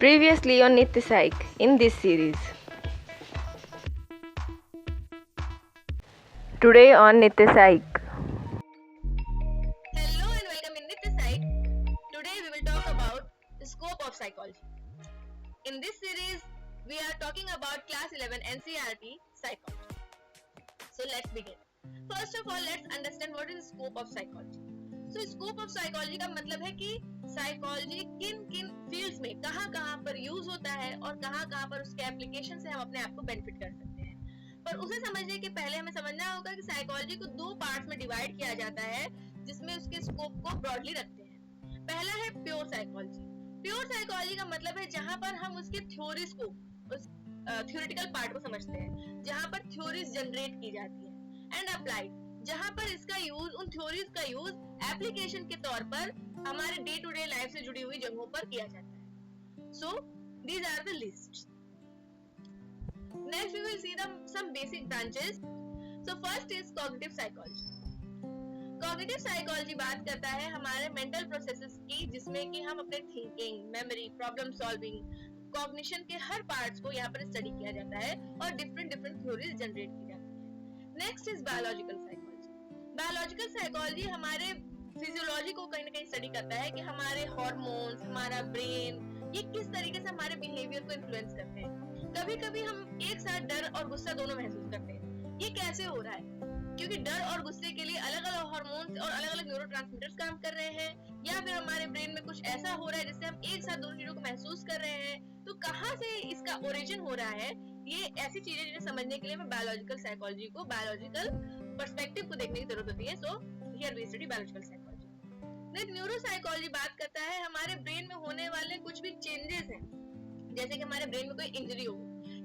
Previously on Nitya Psych in this series. Today on Nitya Psych. Hello and welcome in Nitya Psych. Today we will talk about the scope of psychology. In this series, we are talking about class 11 NCERT psychology. So let's begin. First of all, let's understand what is the scope of psychology. So scope of psychology का मतलब है कि psychology किन किन fields में कहाँ पर use होता है और कहाँ पर उसके एप्लीकेशन से हम अपने आप को बेनिफिट कर सकते हैं। पर उसे समझने के पहले हमें समझना होगा कि साइकोलॉजी को दो पार्ट्स में डिवाइड किया जाता है जिसमें उसके स्कोप को ब्रॉडली रखते हैं। पहला है प्योर साइकोलॉजी। प्योर साइकोलॉजी का मतलब है जहाँ पर हम उसके थ्योरीज को, उस थ्योरेटिकल पार्ट को समझते हैं, जहाँ पर थ्योरीज जनरेट की जाती है एंड अप्लाइड, जहाँ पर इसका यूज, उन थ्योरीज का यूज एप्लीकेशन के तौर पर हमारे डे टू डे लाइफ से जुड़ी हुई जगहों पर किया जाता है। So these are the list. Next we will see some basic branches. So first is cognitive psychology. Cognitive psychology बात करता है हमारे मेंटल प्रोसेसेस की, जिसमें कि हम अपने thinking, memory, problem solving, cognition के हर पार्ट्स को यहाँ पर स्टडी किया जाता है और डिफरेंट थ्योरीज जनरेट की जाती है। Next is biological psychology. Biological psychology हमारे फिजियोलॉजी को कहीं ना कहीं स्टडी करता है कि हमारे हार्मोन्स, हमारा ब्रेन, ये किस तरीके से हमारे बिहेवियर को इन्फ्लुएंस करते हैं। कभी कभी हम एक साथ डर और गुस्सा दोनों महसूस करते हैं। ये कैसे हो रहा है? क्योंकि डर और गुस्से के लिए अलग अलग हार्मोन्स और अलग अलग न्यूरोट्रांसमीटर्स काम कर रहे हैं, या फिर हमारे ब्रेन में कुछ ऐसा हो रहा है जिससे हम एक साथ दोनों चीजों को महसूस कर रहे हैं। तो कहाँ से इसका ओरिजिन हो रहा है, ये ऐसी चीजें जिन्हें समझने के लिए हमें बायोलॉजिकल साइकोलॉजी को, बायोलॉजिकल पर्सपेक्टिव को देखने की जरूरत होती है। So here we study biological psychology. Next neuro psychology बात करता है हमारे ब्रेन में होने वाले कुछ भी चेंजेस हैं, जैसे कि हमारे ब्रेन में कोई इंजरी हो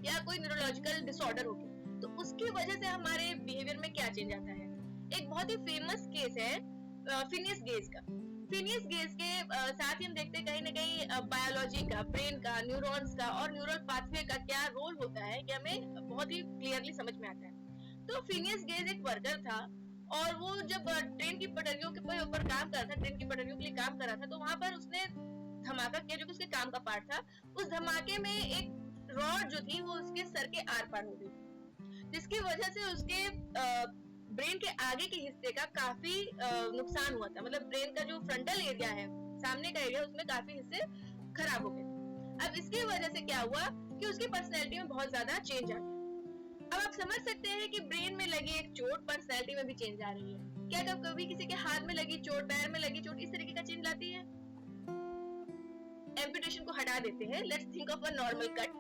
या कोई न्यूरोलॉजिकल डिसऑर्डर हो, तो उसकी वजह से हमारे बिहेवियर में क्या चेंज आता है। एक बहुत ही फेमस केस है फिनियस गेज का। फिनियस गेज के साथ ही हम देखते हैं कहीं ना कहीं बायोलॉजी का, ब्रेन का, न्यूरॉन्स का और न्यूरल पाथवे का क्या रोल होता है कि हमें बहुत ही क्लियरली समझ में आता है। तो फिनियस गेज एक वर्कर था और वो जब ट्रेन की पटरियों के ऊपर काम कर रहा था, ट्रेन की पटरियों के लिए काम कर रहा था, तो वहां पर उसने धमाका किया जो कि उसके काम का पार्ट था। उस धमाके में एक रॉड जो थी वो उसके सर के आर पार हो गई, जिसकी वजह से उसके ब्रेन के आगे के हिस्से का काफी नुकसान हुआ था। मतलब ब्रेन का जो फ्रंटल एरिया है, सामने का एरिया, उसमें काफी हिस्से खराब हो गए। अब इसकी वजह से क्या हुआ कि उसकी पर्सनैलिटी में बहुत ज्यादा चेंज आ गया। अब आप समझ सकते हैं कि ब्रेन में लगी एक चोट पर्सनैलिटी में भी चेंज आ रही है। क्या कभी किसी के हाथ में लगी चोट, पैर में लगी चोट इस तरीके का चेंज लाती है? एम्पुटेशन को हटा देते हैं, let's think of a normal cut,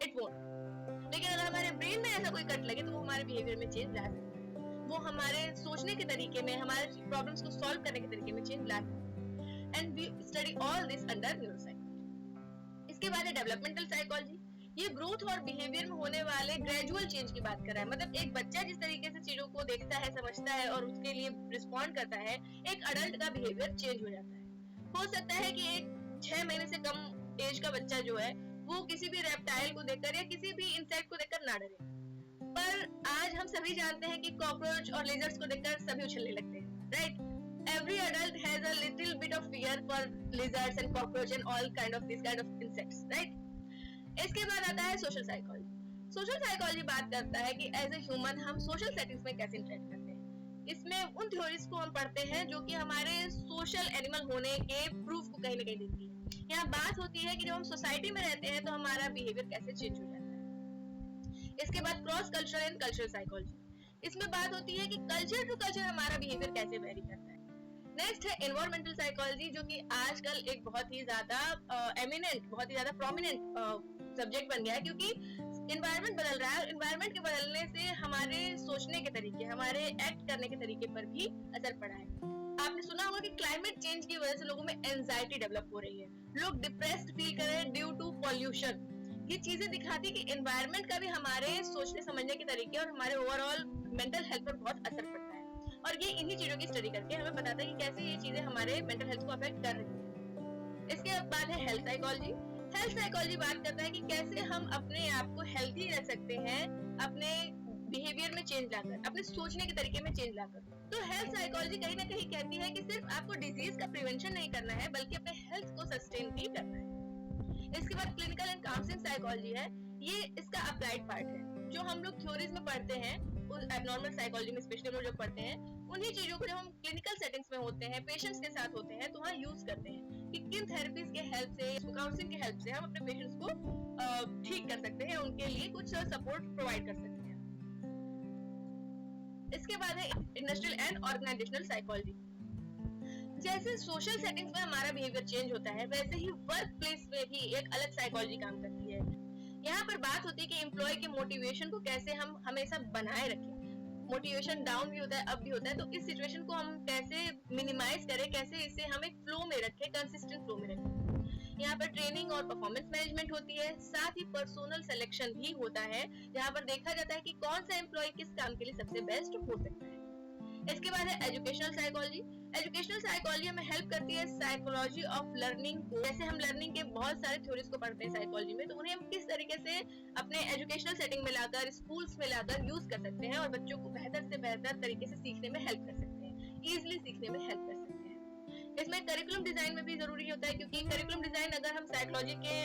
it won't. लेकिन अगर हमारे ब्रेन में ऐसा कोई कट लगे तो वो हमारे बिहेवियर में चेंज ला सकता है, वो हमारे सोचने के तरीके में, हमारे प्रॉब्लम्स को सॉल्व करने के तरीके में चेंज ला सकता है। And we study all this under neuropsychology. इसके बाद है डेवलपमेंटल साइकोलॉजी। ये ग्रोथ और बिहेवियर में होने वाले ग्रेजुअल चेंज की बात कर रहा है। मतलब एक बच्चा जिस तरीके से चीजों को देखता है, समझता है और उसके लिए रिस्पॉन्ड करता है, एक अडल्ट का बिहेवियर चेंज हो जाता है। हो सकता है कि एक 6 महीने से कम एज का बच्चा जो है वो किसी भी रेप्टाइल को देखकर या किसी भी इंसेक्ट को देखकर ना डरे, पर आज हम सभी जानते हैं कि कॉकरोच और लेजर्स को देखकर सभी उछलने लगते हैं, right? Every adult has a little bit of fear for lizards and cockroach and all kind of insects, right? इसके बाद आता है सोशल साइकोलॉजी। सोशल साइकोलॉजी बात करता है कि एज ए ह्यूमन हम सोशल सेटिंग्स में कैसे इंटरेक्ट करते हैं। इसमें उन थ्योरीज को हम पढ़ते हैं जो कि हमारे सोशल एनिमल होने के प्रूफ को कहीं ना कहीं देती है। यहाँ बात होती है कि जब हम सोसाइटी में रहते हैं तो हमारा बिहेवियर कैसे चेंज हो जाता है। इसके बाद cross cultural and cultural psychology. इसमें बात होती है कि कल्चर टू कल्चर हमारा बिहेवियर कैसे वेरी करता है। नेक्स्ट है एनवायरमेंटल साइकोलॉजी, जो कि आजकल एक बहुत ही ज्यादा एमिनेंट, बहुत ही ज्यादा प्रोमिनेंट सब्जेक्ट बन गया है, क्योंकि एनवायरमेंट बदल रहा है। एनवायरमेंट के बदलने से हमारे सोचने के तरीके, हमारे एक्ट करने के तरीके पर भी असर पड़ा है। आपने सुना होगा कि क्लाइमेट चेंज की वजह से लोगों में एंजाइटी डेवलप हो रही है, लोग डिप्रेस्ड फील कर रहे हैं ड्यू टू पॉल्यूशन। ये चीजें दिखाती है कि एनवायरमेंट का भी हमारे सोचने समझने के तरीके और हमारे ओवरऑल मेंटल हेल्थ पर बहुत असर पड़ता है, और ये इन्हीं चीजों की स्टडी करके हमें बताता है कि कैसे ये चीजें हमारे मेंटल हेल्थ को अफेक्ट कर रही है। इसके बाद है हेल्थ साइकोलॉजी। हेल्थ साइकोलॉजी बात करता है कि कैसे हम अपने आप को हेल्थी रख सकते हैं, अपने बिहेवियर में चेंज लाकर, अपने सोचने के तरीके में चेंज लाकर। तो हेल्थ साइकोलॉजी कहीं ना कहीं कहती है कि सिर्फ आपको डिजीज का प्रिवेंशन नहीं करना है, बल्कि अपने हेल्थ को सस्टेन भी करना है। इसके बाद क्लिनिकल एंड काउंसलिंग साइकोलॉजी है, ये इसका अप्लाइड पार्ट है। जो हम लोग थ्योरीज में पढ़ते हैं, उस एबनॉर्मल साइकोलॉजी में स्पेशली हम लोग जो पढ़ते हैं, उन्हीं चीजों को जब हम क्लिनिकल सेटिंग्स में होते हैं, पेशेंट्स के साथ होते हैं, तो वहाँ यूज करते हैं कि किन थेरेपीज के हेल्प से, काउंसलिंग के हेल्प से हम अपने पेशेंट्स को ठीक कर सकते हैं, उनके लिए कुछ सपोर्ट प्रोवाइड कर सकते हैं। इसके बाद है इंडस्ट्रियल एंड ऑर्गेनाइजेशनल साइकोलॉजी। जैसे सोशल सेटिंग्स में हमारा बिहेवियर चेंज होता है, वैसे ही वर्क प्लेस में भी एक अलग साइकोलॉजी काम करती है। यहाँ पर बात होती है कि एम्प्लॉय के मोटिवेशन को कैसे हम हमेशा बनाए रखें। मोटिवेशन डाउन भी होता है, अप भी होता है, तो इस सिचुएशन को हम कैसे मिनिमाइज करें, कैसे इसे हम एक फ्लो में रखें, कंसिस्टेंट फ्लो में रखें। यहाँ पर ट्रेनिंग और परफॉर्मेंस मैनेजमेंट होती है, साथ ही पर्सनल सिलेक्शन भी होता है, जहाँ पर देखा जाता है कि कौन सा एम्प्लॉय किस काम के लिए सबसे बेस्ट हो सकता है। इसके बाद है एजुकेशनल साइकोलॉजी। एजुकेशनल साइकोलॉजी हमें हेल्प करती है साइकोलॉजी ऑफ लर्निंग को। जैसे हम लर्निंग के बहुत सारे थ्योरीज को पढ़ते हैं साइकोलॉजी में, तो उन्हें हम किस तरीके से अपने एजुकेशनल सेटिंग में लाकर, स्कूल्स में लाकर यूज कर सकते हैं और बच्चों को बेहतर से बेहतर तरीके से सीखने में हेल्प कर सकते हैं, इजिली सीखने में हेल्प कर सकते हैं। इसमें करिकुलम डिजाइन में भी जरूरी होता है, क्योंकि करिकुलम डिजाइन अगर हम साइकोलॉजी के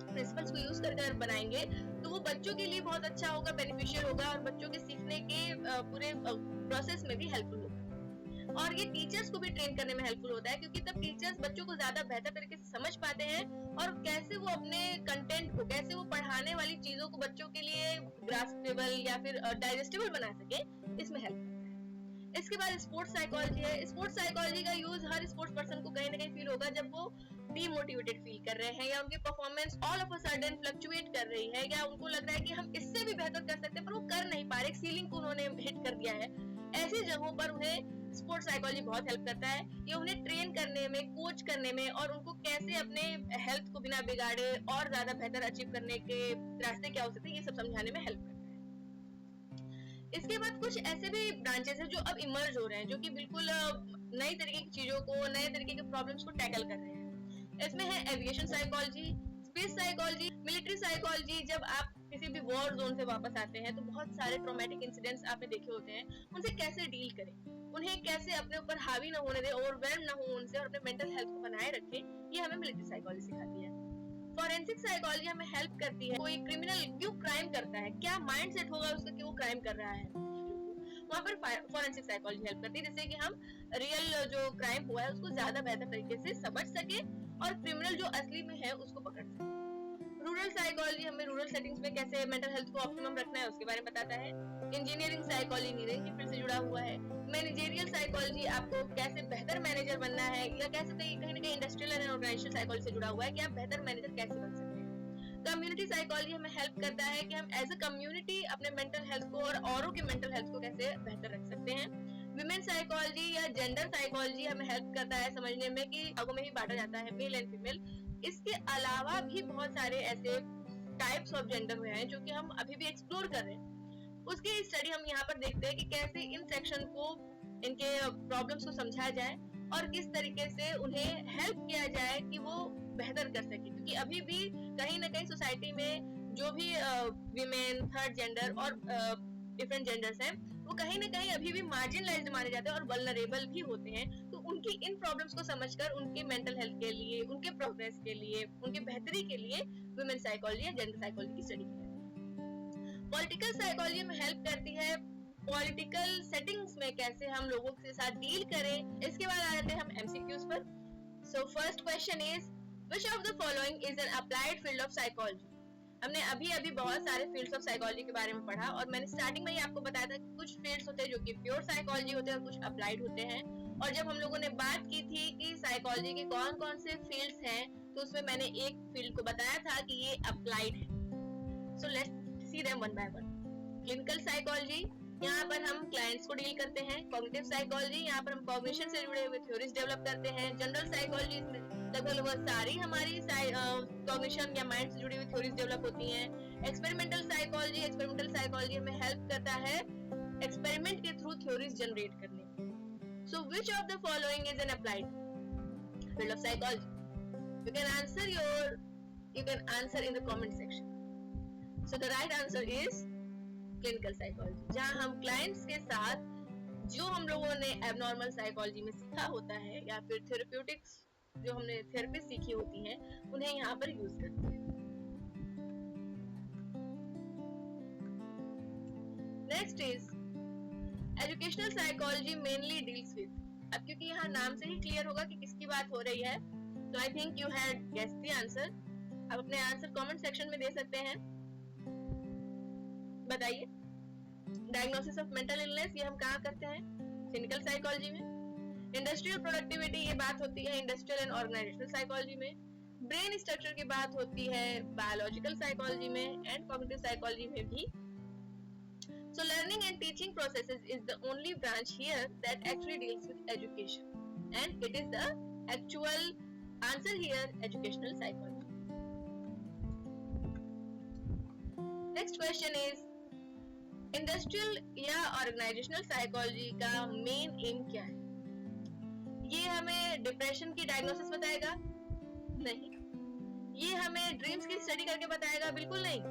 प्रिंसिपल्स को यूज कर बनाएंगे तो वो बच्चों के लिए बहुत अच्छा होगा, बेनिफिशियल होगा और बच्चों के सीखने के पूरे प्रोसेस में भी हेल्पफुल होगा। और ये टीचर्स को भी ट्रेन करने में हेल्पफुल होता है, क्योंकि तब टीचर्स बच्चों को ज्यादा बेहतर तरीके से समझ पाते हैं और कैसे वो अपने कंटेंट को, कैसे वो पढ़ाने वाली चीजों को बच्चों के लिए ग्रास्पेबल या फिर डाइजेस्टेबल बना सके, इसमें हेल्प करता है। इसके बाद स्पोर्ट्स साइकोलॉजी है। स्पोर्ट्स साइकोलॉजी का यूज हर स्पोर्ट्स पर्सन को कहीं ना कहीं फील होगा जब वो डीमोटिवेटेड फील कर रहे हैं, या उनकी performance all of a sudden fluctuate कर रही है, या उनको लग रहा है कि हम इससे भी बेहतर कर सकते हैं पर वो कर नहीं पा रहे, सीलिंग को उन्होंने हिट कर दिया है। ऐसी जगहों पर उन्हें स्पोर्ट्स साइकोलॉजी बहुत हेल्प करता है। ये उन्हें ट्रेन करने में, कोच करने में और उनको कैसे अपने हेल्थ को बिना बिगाड़े और ज्यादा बेहतर अचीव करने के रास्ते क्या हो सकते हैं, ये सब समझाने में हेल्प करता है। इसके बाद कुछ ऐसे भी ब्रांचेस हैं जो अब इमर्ज हो रहे हैं, जो कि बिल्कुल नई तरीके की चीजों को, नए तरीके के प्रॉब्लम्स को टैकल कर रहे हैं। इसमें है aviation psychology, space psychology, military psychology. जब आप किसी भी वॉर जोन से वापस आते हैं तो बहुत सारे ट्रॉमेटिक इंसिडेंट्स आपने देखे होते हैं, उनसे कैसे डील करें, उन्हें कैसे अपने ऊपर हावी ना होने दें, ओवरवेल्म ना हो उनसे और अपने मेंटल हेल्थ को बनाए रखें, ये हमें मिलिट्री साइकोलॉजी सिखाती है। फॉरेंसिक साइकोलॉजी हमें हेल्प करती है, कोई क्रिमिनल क्यों क्राइम करता है, क्या माइंड सेट होगा उसका कि वो क्राइम कर रहा है, वहाँ पर फॉरेंसिक साइकोलॉजी हेल्प करती है, जिससे कि हम रियल जो क्राइम हुआ है उसको ज्यादा बेहतर तरीके से समझ सके और क्रिमिनल जो असली में है उसको पकड़ सके। रूरल साइकोलॉजी हमें रूरल सेटिंग्स में कैसे मेंटल हेल्थ को ऑप्टिमम रखना है उसके बारे में बताता है। इंजीनियरिंग साइकोलॉजी इंजीनियरिंग की फील्ड से जुड़ा हुआ है। मैनेजरियल साइकोलॉजी आपको कैसे बेहतर मैनेजर बनना है, या कह सकते हैं कहीं ना कहीं इंडस्ट्रियल एंड ऑर्गेनाइजेशनल साइकोलॉजी से जुड़ा हुआ है कि आप बेहतर मैनेजर कैसे बन सकते हैं। कम्युनिटी साइकोलॉजी हमें हेल्प करता है कि हम एज अ कम्युनिटी अपने मेंटल हेल्थ को और औरों के मेंटल हेल्थ को कैसे बेहतर रख सकते हैं। विमेन साइकोलॉजी या जेंडर साइकोलॉजी हमें हेल्प करता है समझने में कि भागों में ही बांटा जाता है, मेल एंड फीमेल। इसके अलावा भी बहुत सारे ऐसे टाइप्स ऑफ जेंडर हुए हैं जो कि हम अभी भी एक्सप्लोर कर रहे हैं। उसकी स्टडी हम यहाँ पर देखते हैं कि कैसे इन सेक्शन को, इनके प्रॉब्लम्स को समझा जाए और किस तरीके से उन्हें हेल्प किया जाए कि वो बेहतर कर सके, क्योंकि अभी भी कहीं ना कहीं सोसाइटी में जो भी विमेन, थर्ड जेंडर और डिफरेंट जेंडर्स हैं वो कहीं ना कहीं अभी भी मार्जिनलाइज्ड माने जाते हैं और वल्नरेबल भी होते हैं। तो उनकी इन प्रॉब्लम्स को समझकर उनके मेंटल हेल्थ के लिए, उनके प्रोग्रेस के लिए, उनके बेहतरी के लिए वुमेन साइकोलॉजी या जेंडर साइकोलॉजी की स्टडी की जाती है। पॉलिटिकल साइकोलॉजी में हेल्प करती है पॉलिटिकल सेटिंग्स में कैसे हम लोगों के साथ डील करें। इसके बाद आ जाते हैं हम एमसीक्यूज पर। So first question is which of the following is an applied field of psychology. हमने अभी बहुत सारे फील्ड्स ऑफ साइकोलॉजी के बारे में पढ़ा और मैंने स्टार्टिंग में ही आपको बताया था कि कुछ फील्ड्स होते हैं जो कि प्योर साइकोलॉजी होते हैं और कुछ अप्लाइड होते हैं। और जब हम लोगों ने बात की थी कि साइकोलॉजी के कौन कौन से फील्ड्स हैं तो उसमें मैंने एक फील्ड को बताया था कि ये अप्लाइड है। So let's see them one by one. Clinical psychology, यहाँ पर हम क्लाइंट्स को डील करते हैं। कॉग्निटिव साइकोलॉजी, यहाँ पर हम कॉग्निशन से जुड़े हुए थ्योरीज डेवलप करते हैं। जनरल साइकोलॉजी, लगभग सारी हमारी कॉग्निशन या माइंड से जुड़ी हुई थ्योरीज डेवलप होती हैं। एक्सपेरिमेंटल साइकोलॉजी, एक्सपेरिमेंटल साइकोलॉजी हमें हेल्प करता है एक्सपेरिमेंट के थ्रू थ्योरीज जनरेट करने में। So which of the following is an applied field of psychology? you can answer in the comment section. So the right answer is clinical psychology, जहां हम clients के साथ जो हम लोगों ने एबनॉर्मल साइकोलॉजी में सीखा होता है या फिर थेरेप्यूटिक्स जो हमने थेरेपिस्ट सीखी होती हैं उन्हें यहाँ पर यूज करते हैं। Next is educational psychology mainly deals with, अब क्योंकि यहाँ नाम से ही क्लियर होगा कि किसकी बात हो रही है, तो I think you had guessed the answer. आप अपने आंसर कमेंट सेक्शन में दे सकते हैं, बताइए। डायग्नोसिस ऑफ मेंटल इलनेस ये हम कहाँ करते हैं? क्लिनिकल साइकोलॉजी में। इंडस्ट्रियल प्रोडक्टिविटी ये बात होती है इंडस्ट्रियल एंड ऑर्गेनाइजेशनल साइकोलॉजी में। ब्रेन स्ट्रक्चर की बात होती है बायोलॉजिकल साइकोलॉजी में एंड कॉग्निटिव साइकोलॉजी में भी। So learning and teaching processes is the only branch here that actually deals with education, and it is the actual answer here, educational psychology. Next question is industrial या organisational psychology का main M क्या है? ये हमें depression की diagnosis बताएगा? नहीं। ये हमें ड्रीम्स की स्टडी करके बताएगा? बिल्कुल नहीं।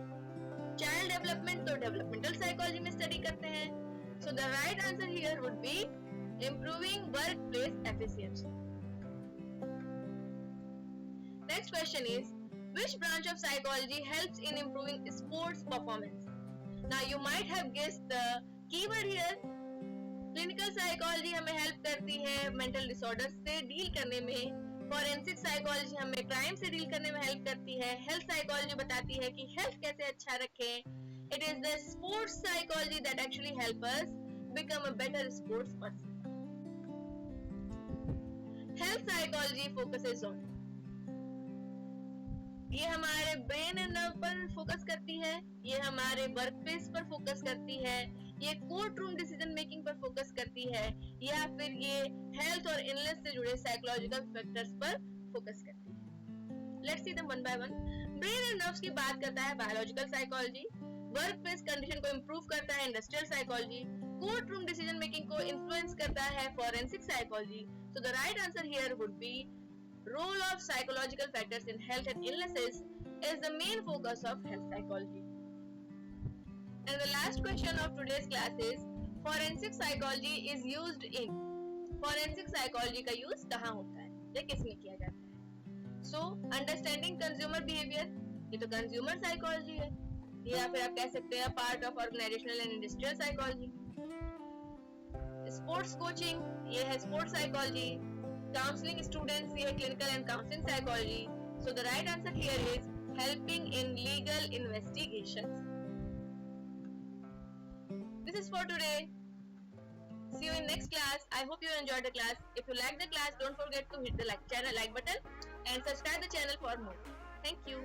चाइल्ड डेवलपमेंट तो डेवलपमेंटल साइकोलॉजी में स्टडी करते हैं। So the right answer here would be improving workplace efficiency. Next question is which branch of psychology helps in improving sports performance? Now you might have guessed the keyword here. Clinical psychology हमें help करती है mental disorders से deal करने में। Forensic psychology हमें crime से deal करने में हेल्प करती है। हेल्थ साइकोलॉजी बताती है कि हेल्थ कैसे अच्छा रखें। It is the sports psychology that actually help us become a better sports person. Health psychology focuses on, ये हमारे ब्रेन एंड नर्व पर फोकस करती है, ये हमारे वर्कप्लेस पर फोकस करती है, ये कोर्ट रूम डिसीजन मेकिंग पर फोकस करती है, या फिर ये हेल्थ और इलनेस से जुड़े साइकोलॉजिकल फैक्टर्स पर फोकस करती है। Let's see them one by one. Brain and nerves की बात करता है बायोलॉजिकल साइकोलॉजी, वर्कप्लेस कंडीशन को इंप्रूव करता है industrial psychology, court room decision making को इन्फ्लुएंस करता है forensic psychology. So the right answer here would be role of psychological factors in health and illnesses is the main focus of health psychology. And the last question of today's class is forensic psychology is used in, forensic psychology का use कहाँ होता है या किसमें किया जाता है? So understanding consumer behavior, ये तो consumer psychology है, या फिर आप कह सकते हैं part of organizational and industrial psychology. Sports coaching ये है sports psychology. Counseling students ये clinical and counseling psychology. So the right answer here is helping in legal investigations. This is for today. See you in next class. I hope you enjoyed the class. If you like the class, don't forget to hit the like button and subscribe the channel for more. Thank you.